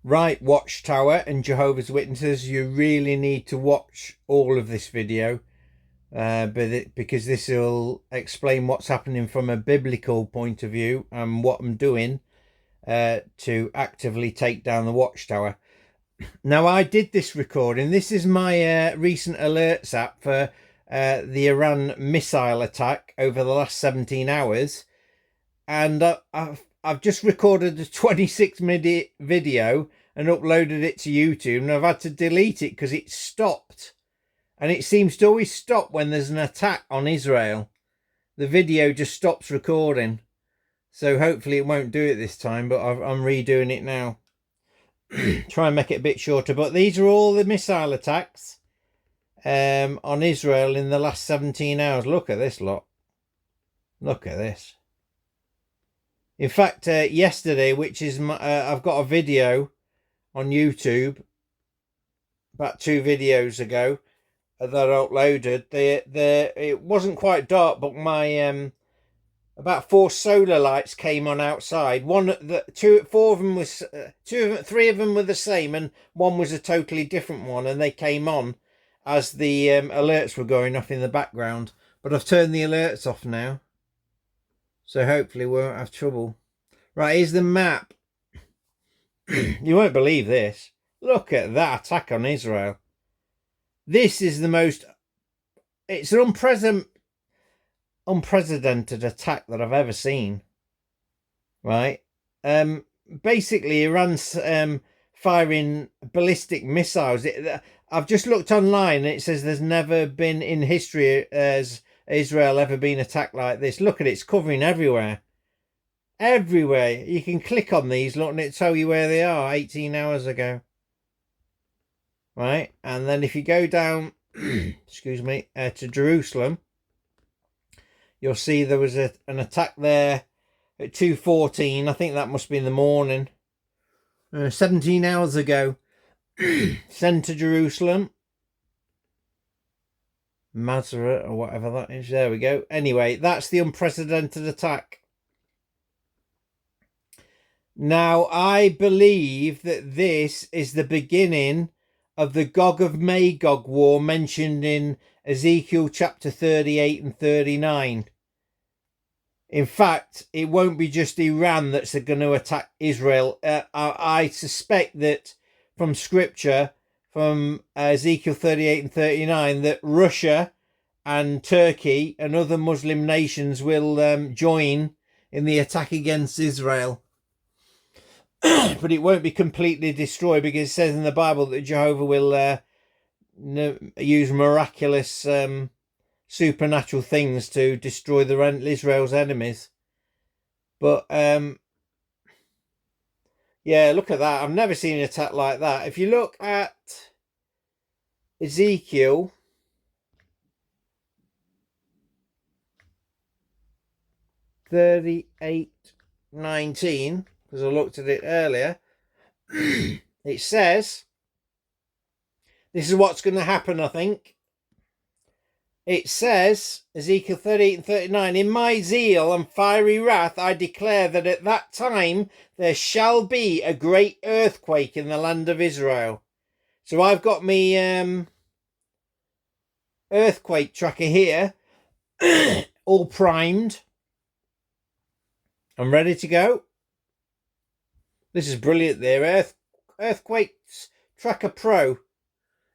Right, Watchtower and Jehovah's Witnesses, you really need to watch all of this video because this will explain what's happening from a biblical point of view and what I'm doing to actively take down the Watchtower. Now, I did this recording. This is my recent alerts app for the Iran missile attack over the last 17 hours. And I've just recorded a 26-minute video and uploaded it to YouTube, and I've had to delete it because it stopped. And it seems to always stop when there's an attack on Israel. The video just stops recording. So hopefully it won't do it this time, but I'm redoing it now. Try and make it a bit shorter. But these are all the missile attacks on Israel in the last 17 hours. Look at this lot. Look at this. In fact, yesterday, which is I've got a video on YouTube about 2 videos ago that I uploaded. It wasn't quite dark, but my about 4 solar lights came on outside. 3 of them were the same, and one was a totally different one, and they came on as the alerts were going off in the background. But I've turned the alerts off now, so hopefully we won't have trouble. Right, here's the map. You won't believe this. Look at that attack on Israel. This is the most... It's an unprecedented attack that I've ever seen. Right? Basically, Iran's firing ballistic missiles. I've just looked online and it says there's never been in history as Israel ever been attacked like this. Look at it, it's covering everywhere. Everywhere. You can click on these, look, and it tell you where they are 18 hours ago. Right? And then if you go down, excuse me, to Jerusalem, you'll see there was an attack there at 2:14. I think that must be in the morning. 17 hours ago. Sent to Jerusalem. Mazarah or whatever that is. There we go. Anyway, that's the unprecedented attack. Now, I believe that this is the beginning of the Gog of Magog war mentioned in Ezekiel chapter 38 and 39. In fact, it won't be just Iran that's going to attack Israel. I suspect that from scripture, from Ezekiel 38 and 39, that Russia and Turkey and other Muslim nations will join in the attack against Israel. But it won't be completely destroyed, because it says in the Bible that Jehovah will use miraculous supernatural things to destroy Israel's enemies. But yeah, look at that. I've never seen an attack like that. If you look at Ezekiel 38:19, because I looked at it earlier, it says, this is what's going to happen, I think. It says, Ezekiel 38 and 39, in my zeal and fiery wrath, I declare that at that time there shall be a great earthquake in the land of Israel. So I've got me earthquake tracker here, all primed. I'm ready to go. This is brilliant there. Earthquakes Tracker Pro.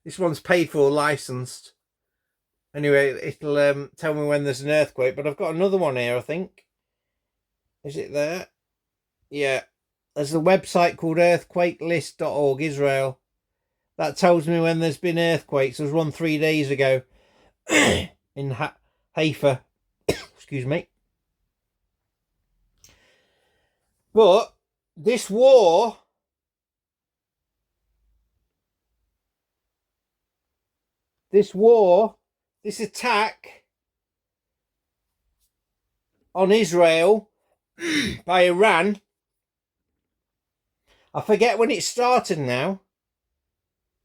This one's paid for, licensed. Anyway, it'll tell me when there's an earthquake. But I've got another one here, I think. Is it there? Yeah. There's a website called earthquakelist.org, Israel. That tells me when there's been earthquakes. There was one 3 days ago in Haifa. Excuse me. But this war, this attack on Israel by Iran, I forget when it started now.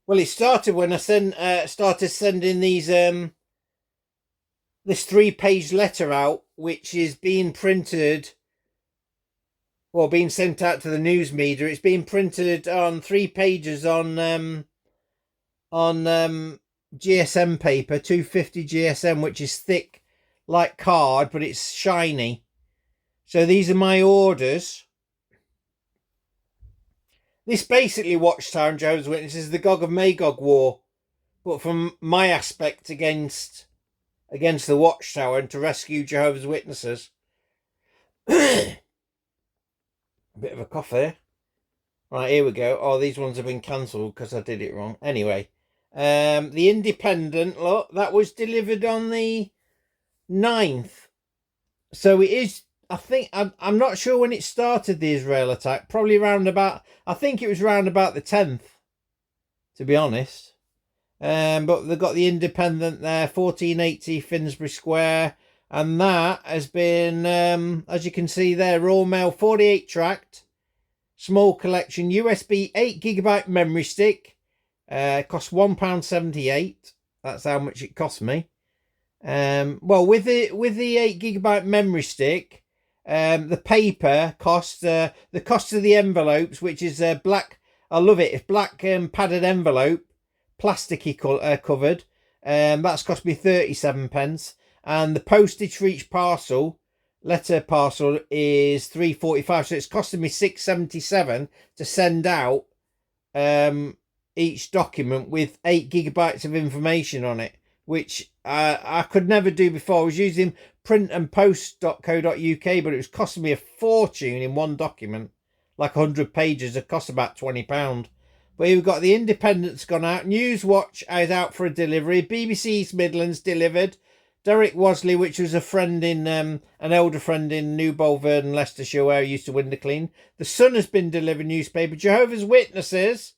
Well, it started when I started sending these this 3-page letter out, which is being printed well, being sent out to the news media. It's been printed on 3 pages on GSM paper, 250 GSM, which is thick like card, but it's shiny. So these are my orders. This basically Watchtower and Jehovah's Witnesses, the Gog of Magog war, but from my aspect against the Watchtower and to rescue Jehovah's Witnesses. A bit of a cough there. Right, here we go. Oh, these ones have been cancelled because I did it wrong. Anyway, the Independent, look, that was delivered on the 9th. So it is, I think, I'm not sure when it started, the Israel attack. Probably round about, I think it was round about the 10th, to be honest. But they've got the Independent there, 1480 Finsbury Square. And that has been, as you can see there, raw mail, 48 tracked, small collection, USB 8GB memory stick. Cost £1.78. That's how much it cost me. Well, with the 8GB memory stick, the paper cost, the cost of the envelopes, which is black. I love it. It's black padded envelope, plasticky covered. That's cost me 37p. And the postage for each letter parcel is £3.45. So it's costing me £6.77 to send out each document with 8GB of information on it, which I could never do before. I was using printandpost.co.uk, but it was costing me a fortune in one document, like 100 pages. It cost about £20. But here we've got the Independent's gone out. Newswatch is out for a delivery. BBC East Midlands delivered. Derek Wasley, which was a friend in an elder friend in New Bolverden, Leicestershire, where I used to window clean. The Sun has been delivered newspaper. Jehovah's Witnesses,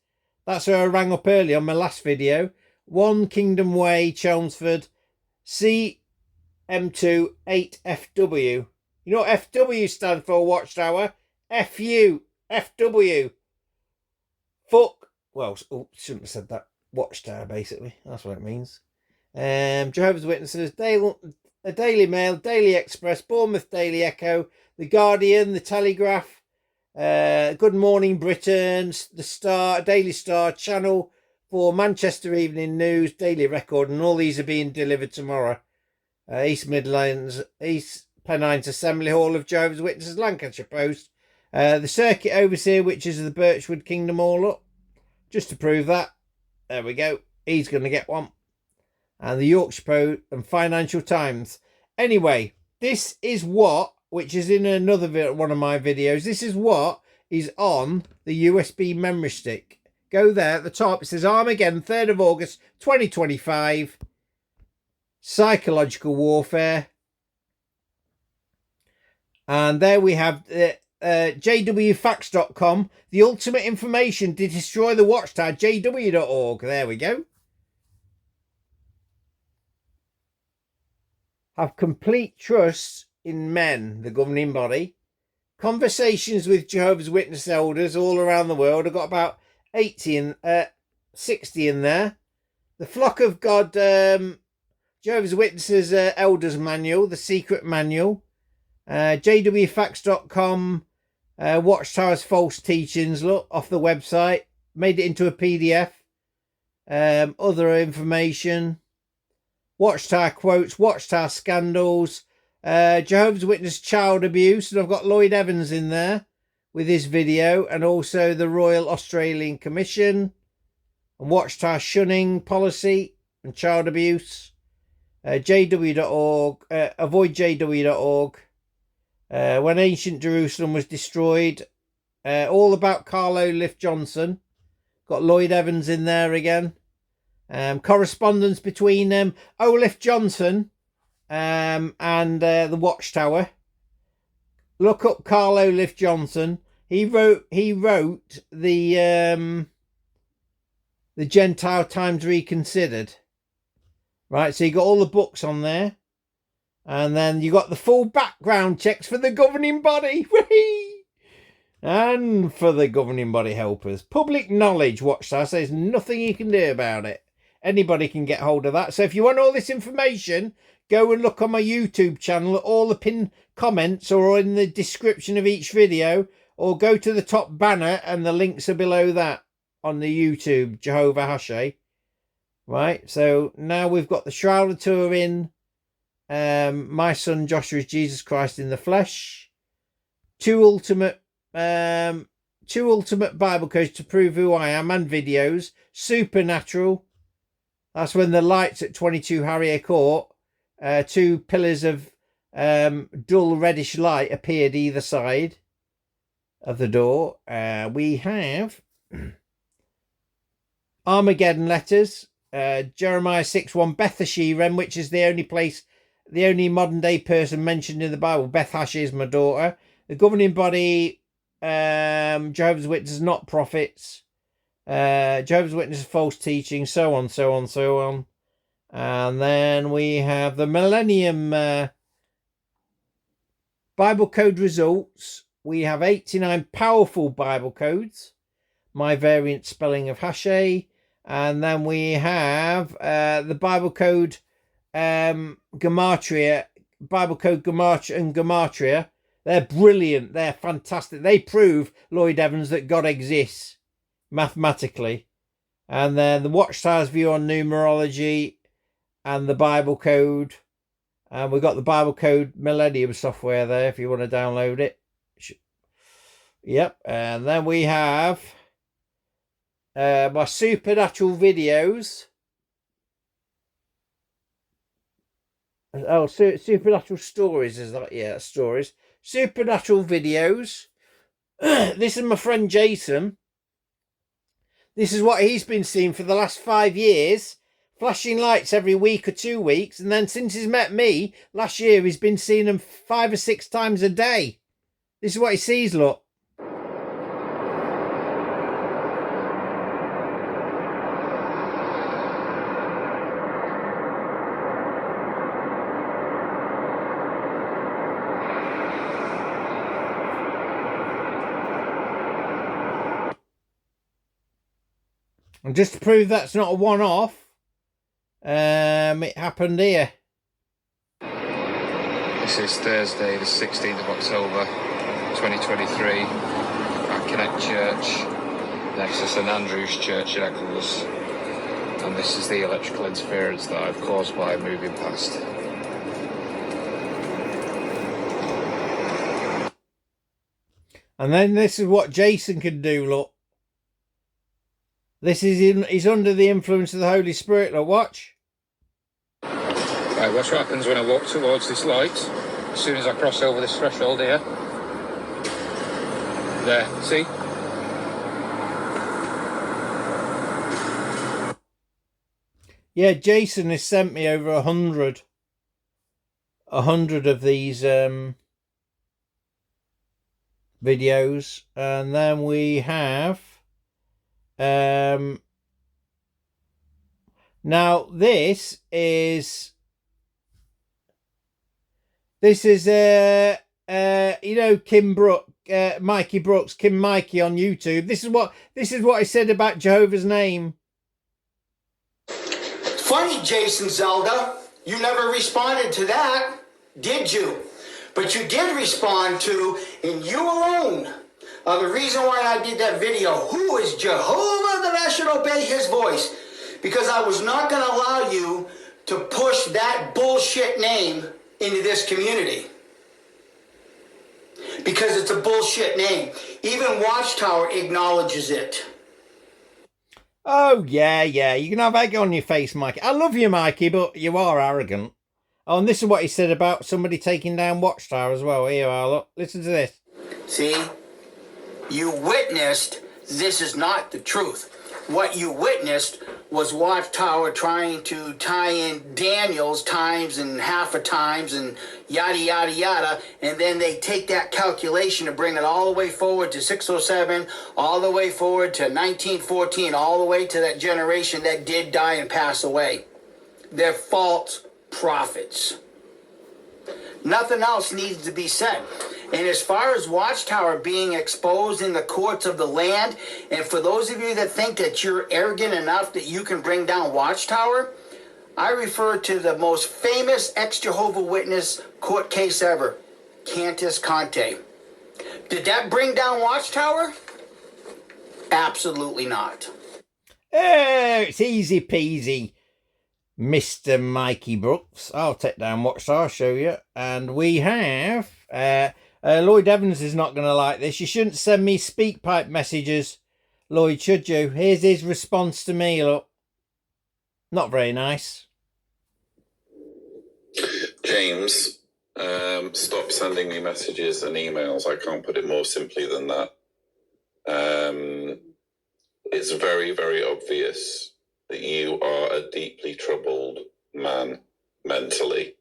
that's who I rang up early on my last video. 1 Kingdom Way, Chelmsford, CM2 8FW. You know what FW stands for, Watchtower? FU, FW. Fuck. Well, shouldn't have said that. Watchtower, basically. That's what it means. Jehovah's Witnesses, Daily Mail, Daily Express, Bournemouth Daily Echo, The Guardian, The Telegraph, Good Morning Britain, The Star, Daily Star, Channel 4, Manchester Evening News, Daily Record, and all these are being delivered tomorrow. East Midlands, East Pennines Assembly Hall of Jehovah's Witnesses, Lancashire Post, the Circuit Overseer, which is the Birchwood Kingdom all up, just to prove that. There we go. He's going to get one. And the Yorkshire Post and Financial Times. Anyway, this is what, which is in another one of my videos, this is what is on the USB memory stick. Go there at the top. It says Armageddon, 3rd of August 2025. Psychological warfare. And there we have JWFacts.com. The ultimate information to destroy the Watchtower. JW.org. There we go. Have complete trust in men, the governing body. Conversations with Jehovah's Witness elders all around the world. I've got about 60 in there. The Flock of God, Jehovah's Witnesses Elders Manual, the Secret Manual. JWFacts.com, Watchtower's False Teachings, look, off the website. Made it into a PDF. Other information. Watchtower quotes, Watchtower scandals, Jehovah's Witness child abuse, and I've got Lloyd Evans in there with his video, and also the Royal Australian Commission, and Watchtower shunning policy and child abuse, JW.org, avoidjw.org, when ancient Jerusalem was destroyed, all about Carl Olaf Johnson, got Lloyd Evans in there again. Correspondence between Olaf Johnson and the Watchtower. Look up Carl Olaf Johnson. He wrote the Gentile Times Reconsidered. Right, so you got all the books on there. And then you got the full background checks for the governing body. And for the governing body helpers. Public knowledge, Watchtower says nothing you can do about it. Anybody can get hold of that. So if you want all this information, go and look on my YouTube channel. All the pinned comments or in the description of each video or go to the top banner and the links are below that on the YouTube, JEHOVAH'S. Right, so now we've got the Shroud of Turin, My Son Joshua's Jesus Christ in the Flesh, two ultimate Bible codes to prove who I am, and videos. Supernatural, that's when the lights at 22 Harrier Court, two pillars of dull reddish light appeared either side of the door. We have Armageddon letters, Jeremiah 6:1, Beth Hashiren, which is the only modern day person mentioned in the Bible. Beth Hash is my daughter. The governing body, Jehovah's Witnesses, not prophets. Jehovah's Witnesses, false teaching, so on, so on, so on. And then we have the Millennium Bible Code results. We have 89 powerful Bible codes. My variant spelling of Hashay. And then we have the Bible Code Gematria. Bible Code Gematria and Gematria. They're brilliant. They're fantastic. They prove, Lloyd Evans, that God exists mathematically. And then the Watchtower's view on numerology and the Bible Code. And we've got the Bible Code Millennium software there if you want to download it. Yep. And then we have my supernatural videos. Oh, supernatural stories is that? Yeah, stories. Supernatural videos. This is my friend Jason. This is what he's been seeing for the last 5 years. Flashing lights every week or 2 weeks. And then since he's met me last year, he's been seeing them 5 or 6 times a day. This is what he sees, look. And just to prove that's not a one-off, it happened here. This is Thursday, the 16th of October, 2023, at Connect Church, next to St Andrew's Church in Eccles. And this is the electrical interference that I've caused by moving past. And then this is what Jason can do, look. This is he's under the influence of the Holy Spirit, look, watch. Right, watch what happens when I walk towards this light. As soon as I cross over this threshold here. There, see? Yeah, Jason has sent me over 100 of these videos. And then we have now this is you know, Mikey Brooks, Kim Mikey on YouTube. This is what I said about Jehovah's name. Funny, Jason Zelda, you never responded to that, did you? But you did respond to, and you alone, the reason why I did that video, who is Jehovah that I should obey his voice? Because I was not going to allow you to push that bullshit name into this community. Because it's a bullshit name. Even Watchtower acknowledges it. Oh, yeah. You can have egg on your face, Mikey. I love you, Mikey, but you are arrogant. Oh, and this is what he said about somebody taking down Watchtower as well. Here you are, look. Listen to this. See? You witnessed this is not the truth. What you witnessed was Watchtower trying to tie in Daniel's times and half a times and yada, yada, yada. And then they take that calculation and bring it all the way forward to 607, all the way forward to 1914, all the way to that generation that did die and pass away. They're false prophets. Nothing else needs to be said. And as far as Watchtower being exposed in the courts of the land, and for those of you that think that you're arrogant enough that you can bring down Watchtower, I refer to the most famous ex-Jehovah Witness court case ever, Cantus Conte. Did that bring down Watchtower? Absolutely not. Oh, it's easy peasy, Mr. Mikey Brooks. I'll take down Watchtower, I'll show you. And we have... Lloyd Evans is not going to like this. You shouldn't send me speak pipe messages, Lloyd, should you? Here's his response to me, look. Not very nice. James, stop sending me messages and emails. I can't put it more simply than that. It's very, very obvious that you are a deeply troubled man mentally.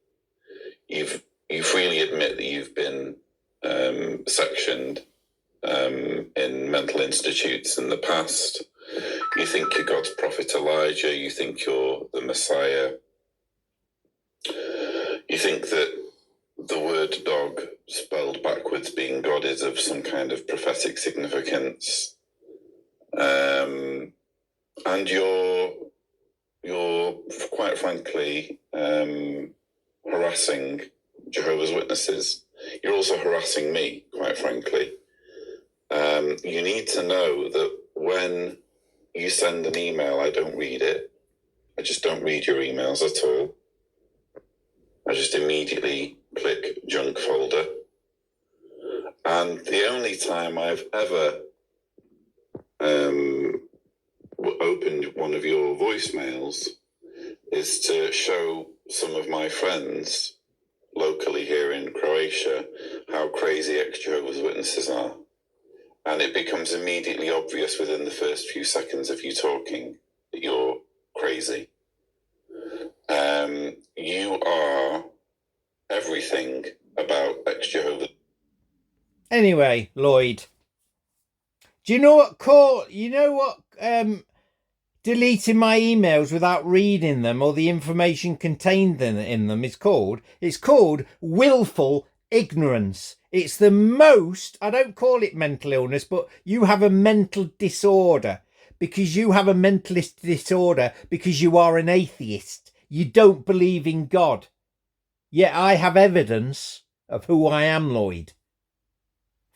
You freely admit that you've been sectioned in mental institutes in the past. You think you're God's prophet Elijah. You think you're the Messiah. You think that the word dog spelled backwards being God is of some kind of prophetic significance. And you're quite frankly harassing Jehovah's Witnesses. You're also harassing me, quite frankly. You need to know that when you send an email, I don't read it. I just don't read your emails at all. I just immediately click junk folder. And the only time I've ever opened one of your voicemails is to show some of my friends locally here in Croatia how crazy ex-Jehovah's Witnesses are. And it becomes immediately obvious within the first few seconds of you talking that you're crazy. You are everything about ex-Jehovah's. Anyway, Lloyd, do you know what deleting my emails without reading them or the information contained in them is called? It's called willful ignorance. It's the most, I don't call it mental illness, but you have a mental disorder because you have a mentalist disorder because you are an atheist. You don't believe in God. Yet I have evidence of who I am, Lloyd.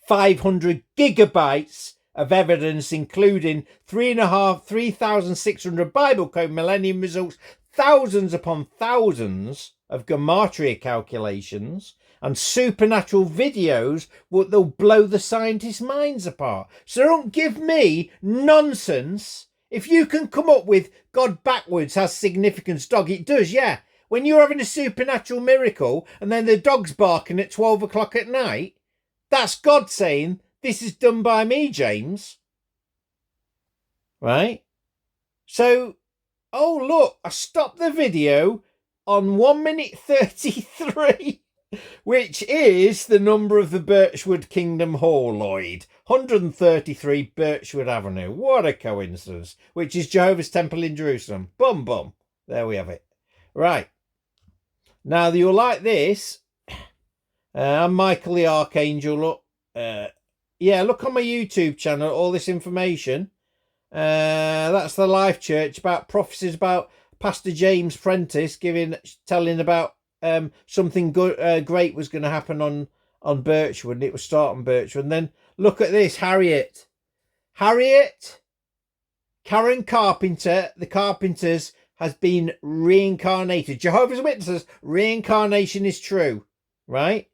500 gigabytes of evidence, including 3,600 Bible Code Millennium results, thousands upon thousands of gematria calculations, and supernatural videos that'll blow the scientists' minds apart. So don't give me nonsense. If you can come up with God backwards has significance, dog, it does, yeah. When you're having a supernatural miracle and then the dog's barking at 12 o'clock at night, that's God saying, this is done by me, James. Right? So, oh, look, I stopped the video on 1 minute 33, which is the number of the Birchwood Kingdom Hall, Lloyd. 133 Birchwood Avenue. What a coincidence. Which is Jehovah's Temple in Jerusalem. Bum, bum. There we have it. Right. Now, you'll like this. I'm Michael the Archangel. Look. Yeah, look on my YouTube channel, all this information. That's the Life Church about prophecies about Pastor James Prentice telling about something good, great was going to happen on Birchwood, and it was start on Birchwood. And then look at this, Harriet, Karen Carpenter, the Carpenters has been reincarnated. Jehovah's Witnesses, reincarnation is true, right?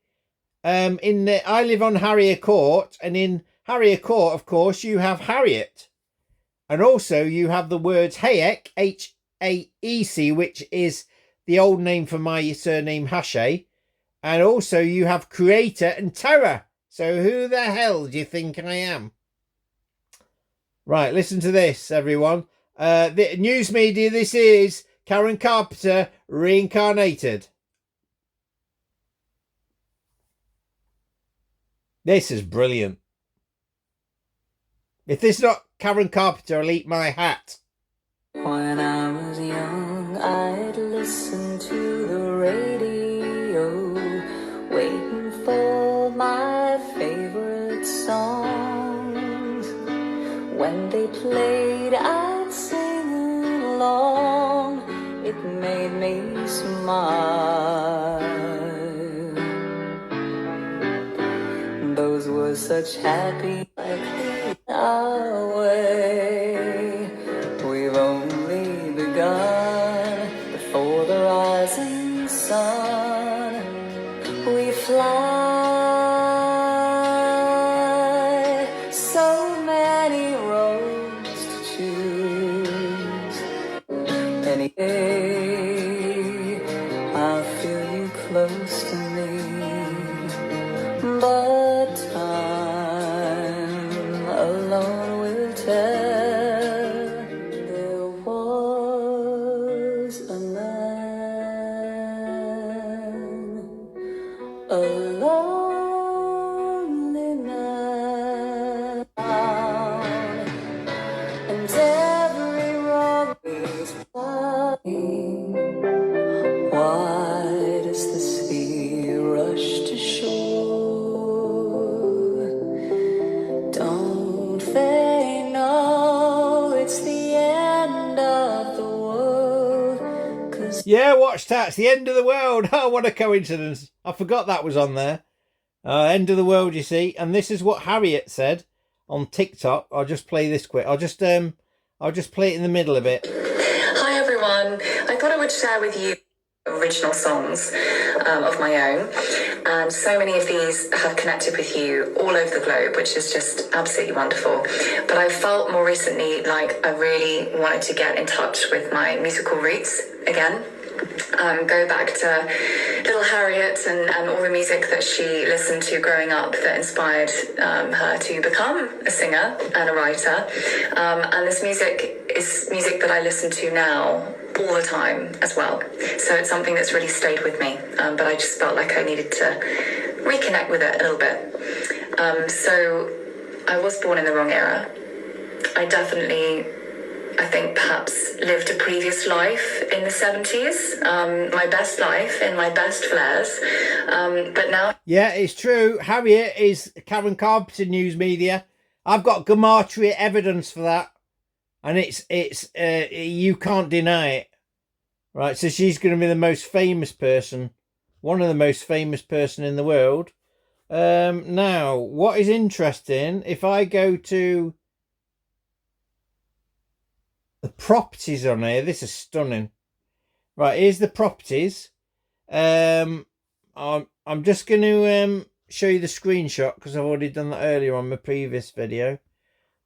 I live on Harrier Court, and in Harrier Court, of course, you have Harriet. And also you have the words Hayek, H-A-E-C, which is the old name for my surname Hashay. And also you have Creator and Terror. So who the hell do you think I am? Right, listen to this, everyone. The news media, this is Karen Carpenter reincarnated. This is brilliant. If this is not Karen Carpenter, I'll eat my hat. When I was young, I'd listen to the radio, waiting for my favorite songs. When they played, I'd sing along. It made me smile. Those were such happy like our way. We've only begun before the rising sun. We fly, so many roads to choose. Any day I'll feel you close to me, but time alone will tell. There was a man, a lonely man, and every road is winding. Why does the sea rush to shore? Don't they know it's the end of the world? 'Cause Yeah, Watchtower, it's the end of the world. Oh, what a coincidence. I forgot that was on there. End of the world, you see. And this is what Harriet said on TikTok. I'll just play this quick. I'll just play it in the middle a bit. Hi everyone. I thought I would share with you original songs of my own, and so many of these have connected with you all over the globe, which is just absolutely wonderful. But I felt more recently like I really wanted to get in touch with my musical roots again. Go back to little Harriet and all the music that she listened to growing up that inspired her to become a singer and a writer. And this music is music that I listen to now all the time as well. So it's something that's really stayed with me, but I just felt like I needed to reconnect with it a little bit. So I was born in the wrong era. I think perhaps lived a previous life in the 70s, my best life in my best flares, but now... Yeah, it's true. Harriet is Karen Carpenter News Media. I've got gematria evidence for that, and it's you can't deny it, right? So she's going to be the most famous person, one of the most famous person in the world. Now, what is interesting, if I go to the properties on here, this is stunning. Right, here's the properties. I'm just going to show you the screenshot because I've already done that earlier on my previous video.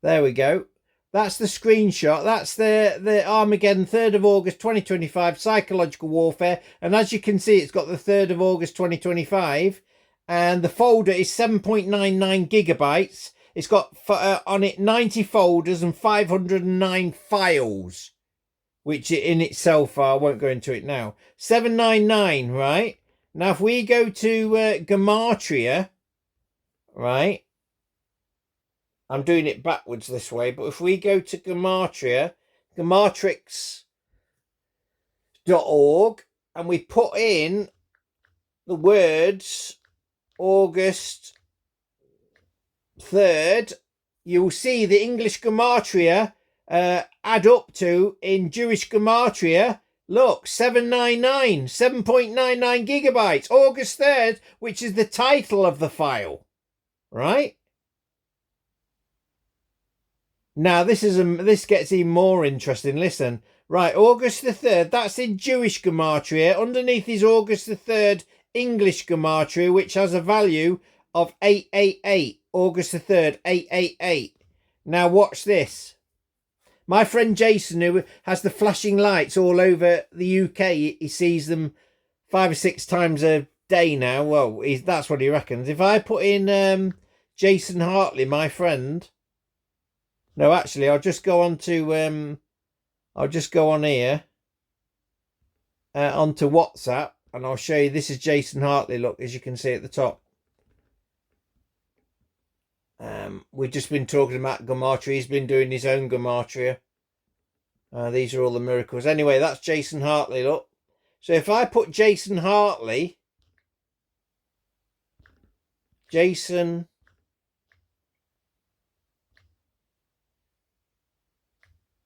There we go. That's the screenshot. That's the Armageddon 3rd of August 2025 psychological warfare. And as you can see, it's got the 3rd of August 2025. And the folder is 7.99 gigabytes. It's got on it 90 folders and 509 files, which in itself, I won't go into it now. 799, right? Now, if we go to gematria, right? I'm doing it backwards this way, but if we go to gematria, gematrix.org, and we put in the words August 3rd, you will see the English gematria add up to, in Jewish gematria, look, 7.99 gigabytes, August 3rd, which is the title of the file, right? Now, this gets even more interesting. Listen, right, August the 3rd, that's in Jewish gematria. Underneath is August the 3rd English gematria, which has a value of 888. August the 3rd, 888. Now, watch this. My friend Jason, who has the flashing lights all over the UK, he sees them 5 or 6 times a day now. Well, that's what he reckons. If I put in Jason Hartley, my friend... No, actually, I'll just go on to... I'll just go on here. Onto WhatsApp. And I'll show you. This is Jason Hartley, look, as you can see at the top. We've just been talking about gematria. He's been doing his own gematria. These are all the miracles. Anyway, that's Jason Hartley, look. So if I put Jason Hartley... Jason...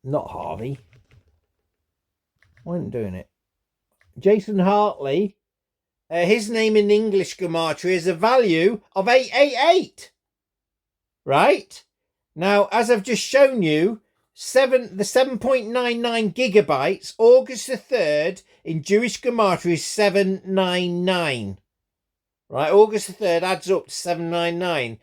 Not Harvey. I wasn't doing it. Jason Hartley. His name in English gematria is a value of 888. right? Now, as I've just shown you, the 7.99 gigabytes, August the 3rd, in Jewish gematria is 799. Right, August the 3rd adds up to 799.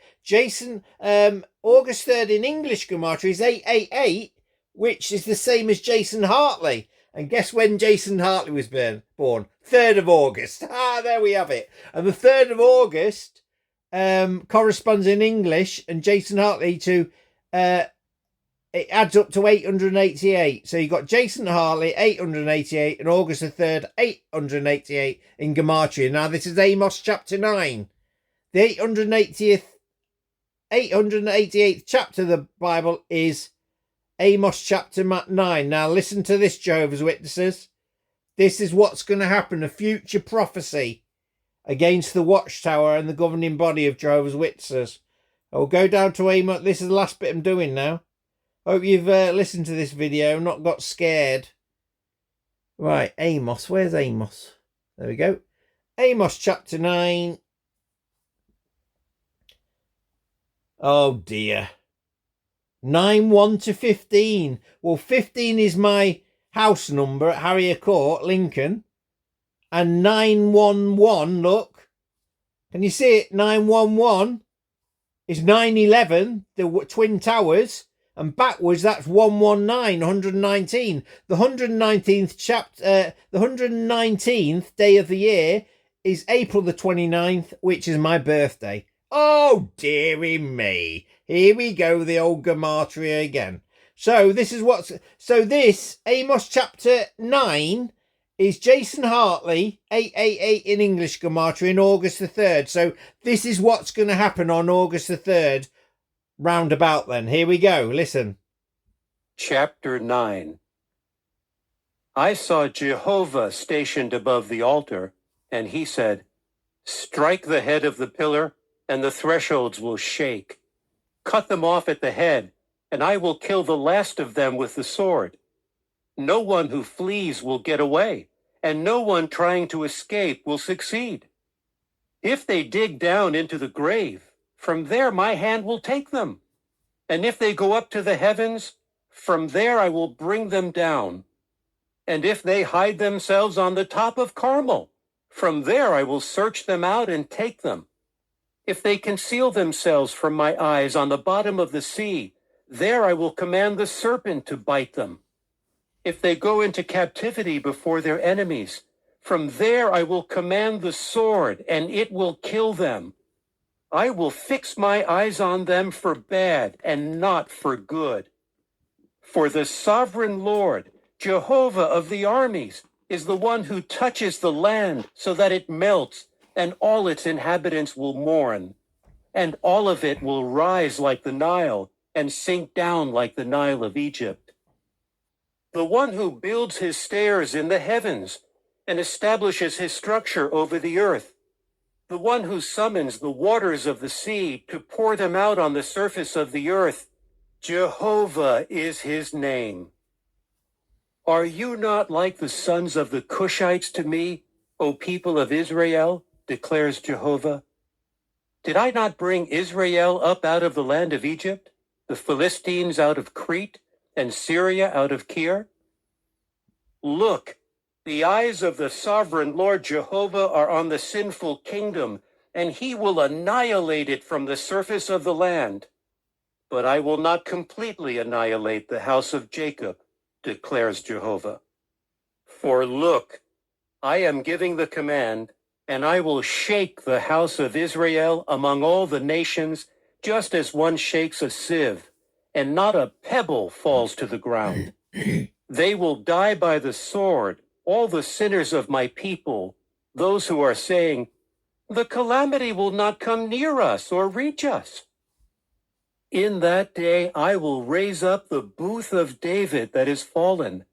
August 3rd in English gematria is 888, which is the same as Jason Hartley. And guess when Jason Hartley was born? 3rd of August. There we have it. And the 3rd of August corresponds in English and Jason Hartley to, it adds up to 888. So you got Jason Hartley, 888, and August the 3rd, 888 in gematria. Now this is Amos chapter 9. The 888th chapter of the Bible is Amos chapter 9. Now listen to this, Jehovah's Witnesses. This is what's going to happen, a future prophecy against the Watchtower and the governing body of Jehovah's Witnesses. I'll go down to Amos. This is the last bit I'm doing now. Hope you've listened to this video, not got scared. Right, Amos. Where's Amos? There we go. Amos chapter 9. Oh dear. 9:1 to 15. Well, 15 is my house number at Harrier Court, Lincoln. And 911, look. Can you see it? 911 is 911, the Twin Towers. And backwards, that's 119, 119. The 119th chapter, the 119th day of the year is April the 29th, which is my birthday. Oh, dearie me. Here we go, the old gematria again. So this, Amos chapter 9 is Jason Hartley, 888 in English gematria, in August the 3rd. So this is what's going to happen on August the 3rd. Roundabout then. Here we go. Listen. Chapter 9. I saw Jehovah stationed above the altar, and he said, "Strike the head of the pillar, and the thresholds will shake. Cut them off at the head, and I will kill the last of them with the sword. No one who flees will get away, and no one trying to escape will succeed. If they dig down into the grave, from there my hand will take them. And if they go up to the heavens, from there I will bring them down. And if they hide themselves on the top of Carmel, from there I will search them out and take them. If they conceal themselves from my eyes on the bottom of the sea, there I will command the serpent to bite them. If they go into captivity before their enemies, from there I will command the sword, and it will kill them. I will fix my eyes on them for bad and not for good. For the sovereign Lord, Jehovah of the armies, is the one who touches the land so that it melts, and all its inhabitants will mourn. And all of it will rise like the Nile and sink down like the Nile of Egypt. The one who builds his stairs in the heavens and establishes his structure over the earth. The one who summons the waters of the sea to pour them out on the surface of the earth. Jehovah is his name. Are you not like the sons of the Cushites to me, O people of Israel, declares Jehovah? Did I not bring Israel up out of the land of Egypt, the Philistines out of Crete, and Syria out of Kir? Look, the eyes of the sovereign Lord Jehovah are on the sinful kingdom, and he will annihilate it from the surface of the land. But I will not completely annihilate the house of Jacob, declares Jehovah. For look, I am giving the command, and I will shake the house of Israel among all the nations, just as one shakes a sieve, and not a pebble falls to the ground. They will die by the sword, all the sinners of my people, those who are saying, the calamity will not come near us or reach us. In that day I will raise up the booth of David that is fallen.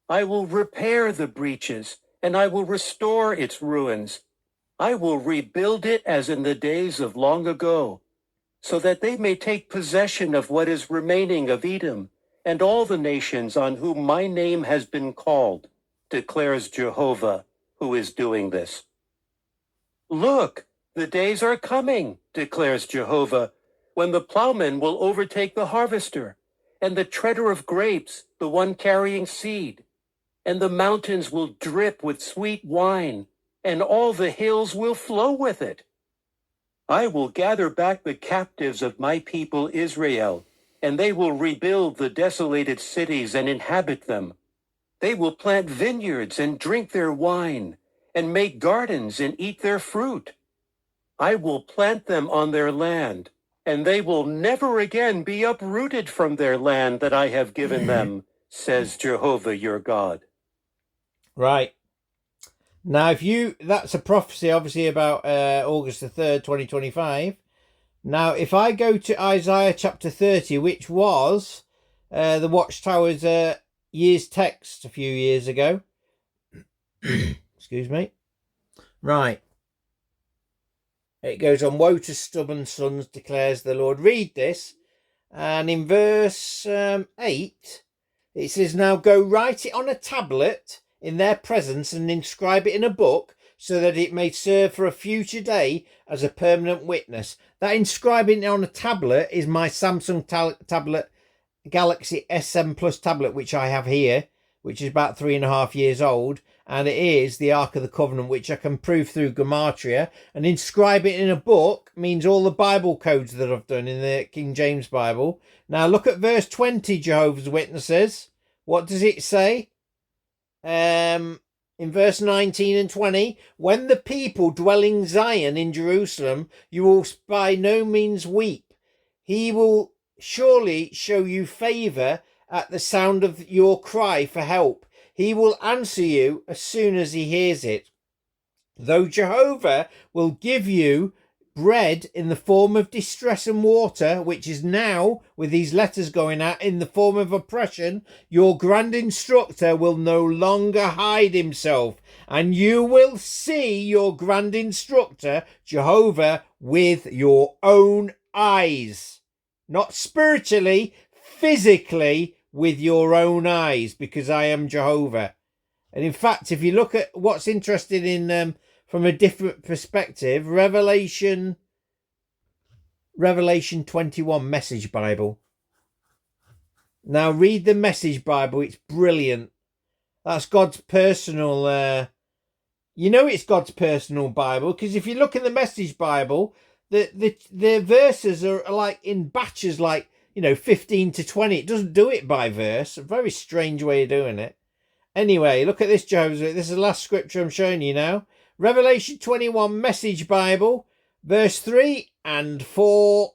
I will repair the breaches, and I will restore its ruins. I will rebuild it as in the days of long ago, so that they may take possession of what is remaining of Edom, and all the nations on whom my name has been called, declares Jehovah, who is doing this. Look, the days are coming, declares Jehovah, when the plowman will overtake the harvester, and the treader of grapes, the one carrying seed. And the mountains will drip with sweet wine, and all the hills will flow with it. I will gather back the captives of my people Israel, and they will rebuild the desolated cities and inhabit them. They will plant vineyards and drink their wine, and make gardens and eat their fruit. I will plant them on their land, and they will never again be uprooted from their land that I have given them, says Jehovah your God. Right. Now, that's a prophecy, obviously, about August the 3rd, 2025. Now, if I go to Isaiah chapter 30, which was the Watchtower's year's text a few years ago. Excuse me. Right. It goes on, woe to stubborn sons, declares the Lord. Read this. And in verse 8, it says, now go write it on a tablet in their presence and inscribe it in a book so that it may serve for a future day as a permanent witness. That inscribing it on a tablet is my Samsung tablet, Galaxy S7 Plus tablet, which I have here, which is about 3.5 years old. And it is the Ark of the Covenant, which I can prove through Gematria. And inscribe it in a book means all the Bible codes that I've done in the King James Bible. Now look at verse 20, Jehovah's Witnesses. What does it say? In verse 19 and 20, when the people dwelling Zion in Jerusalem, you will by no means weep. He will surely show you favour at the sound of your cry for help. He will answer you as soon as he hears it. Though Jehovah will give you bread in the form of distress and water, which is now, with these letters going out, in the form of oppression, your grand instructor will no longer hide himself, and you will see your grand instructor, Jehovah, with your own eyes. Not spiritually, physically, with your own eyes, because I am Jehovah. And in fact, if you look at what's interesting in from a different perspective, Revelation 21 Message Bible. Now read the Message Bible. It's brilliant. That's God's personal it's God's personal Bible, because if you look in the Message Bible, the verses are like in batches, like 15 to 20. It doesn't do it by verse. A very strange way of doing it. Anyway, look at this, Jehovah's. This is the last scripture I'm showing you now. Revelation 21 Message Bible, verse 3 and 4.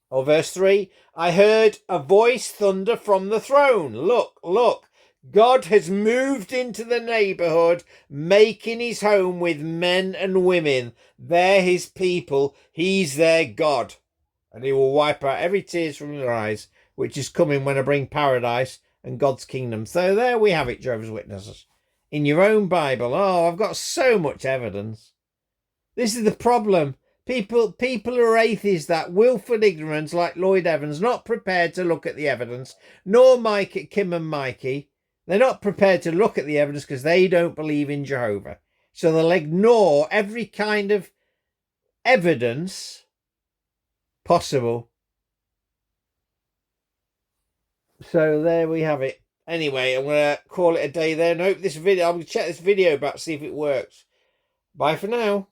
Or verse 3. I heard a voice thunder from the throne. Look, look. God has moved into the neighborhood, making his home with men and women. They're his people. He's their God. And he will wipe out every tear from your eyes, which is coming when I bring paradise and God's kingdom. So there we have it, Jehovah's Witnesses. In your own Bible. Oh, I've got so much evidence. This is the problem. People who are atheists, that willful ignorance, like Lloyd Evans, not prepared to look at the evidence, nor Kim and Mikey. They're not prepared to look at the evidence because they don't believe in Jehovah. So they'll ignore every kind of evidence possible. So there we have it. Anyway, I'm going to call it a day there and hope this video, I'll check this video back, see if it works. Bye for now.